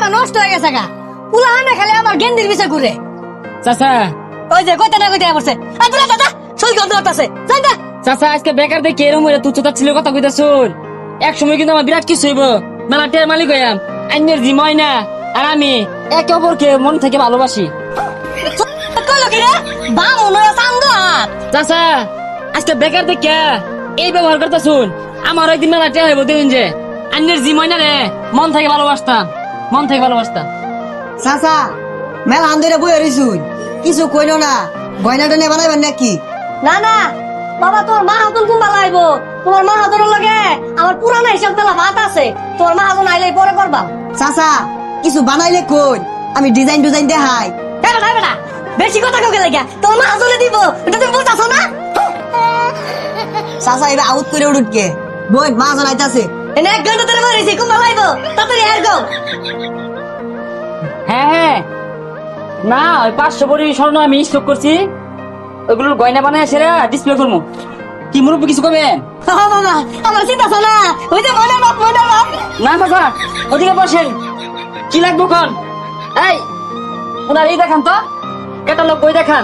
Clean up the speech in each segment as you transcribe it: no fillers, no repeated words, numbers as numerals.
আমার নষ্ট হয়ে গেছে গা। পুলা হানা খালি আমার গেন্দির পিছে ঘুরে। চাচা ওই যে কইতে না কইতে পড়ছে। আর তোরা দাদা সই গন্ধ হতাছে। যাই না। চাচা আজকে বেকার দেখে এরম হইরা তুচ্ছ তাচ্ছিলের কথা কইতা শুন। এক সময় কিন্তু আমার বিরাট কিছু হইব, মেলা টের মালিক হইয়াম। আইনের জি ময়না আর আমি একে অপরকে মন থেকে ভালোবাসি। কইলো কি রে? বাম মনে চান্দ হাত। চাচা আজকে বেকার দেখে এই ব্যবহার করতে শুন। আমার একদিন মেলা টের হইব দেখুন যে আইনের জি ময়না রে মন থেকে ভালোবাসতাম, মন থেকে ভালোবাসতাম। চাচা মেলা আন্দরে বই হরিছুন, কিছু কইলো না। গয়নাটা নিয়ে বানাইবেন নাকি? না না বাবা, তোর মা হাতন কুম্বা লাইব। তোমার মা হাতনের লগে আমার পুরানা হিসাব তেলা ভাত আছে। তোর মা হাতন আইলেই পরে করবা। চাচা কিছু বানাইলে কই, আমি ডিজাইন ডিজাইন দেখাই। বেটা বেটা বেশি কথা কইকে লাগিয়া তোর মা হাতনে দিব, এটা তুমি বুঝতাছো না? চাচা এবার আউট করে উঠকে বই মা জানাইতাছে। এনে 1 ঘন্টা ধরে মরেছি, কুম্বা লাইব তাড়াতাড়ি আর গো। হ্যাঁ হ্যাঁ, না ওই 500 ভরি স্বর্ণ আমি স্টক করছি, ওইগুলোর গয়না বানায় সেরা ডিসপ্লে করবো। কি মুরব্বী কিছু কবেন? বাবা আমার চিন্তা আছে না, ওই যে মনের বাপ মনের বাপ। না চাচা ওদিকে বসেন, কি লাগবো কোন? এই ওনার এই দেখান তো, ক্যাটালগ বই দেখান,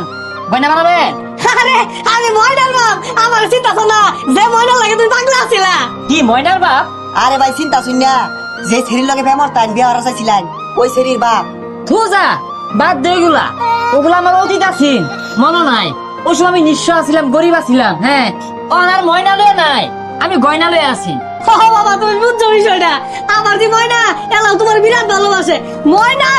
গয়না বানাবেন। আরে আমি ময়নার বাপ, আমার চিন্তা আছে না, যে ময়না লাগে তুমি পাগলা আছিলা। কি ময়নার বাপ? আরে ভাই চিন্তা শুন না, যে ছেড়ির লগে ফেমর তাই বিয়া হরা চাইছিলেন ওই ছেড়ির বাপ। থুজা বাদ দে ওগুলা, ওগুলা আমার অতীত আছিন, মনে নাই। ওই সময় আমি নিঃস্ব আছিলাম, গরিব আছিলাম। হ্যাঁ আর ময়না লয়ে নাই, আমি গয়না লয়ে আছি। বাবা তুমি বুঝছো বিষয়টা, আমার যে ময়না এলাও তোমার বিরাট ভালোবাসে। ময়না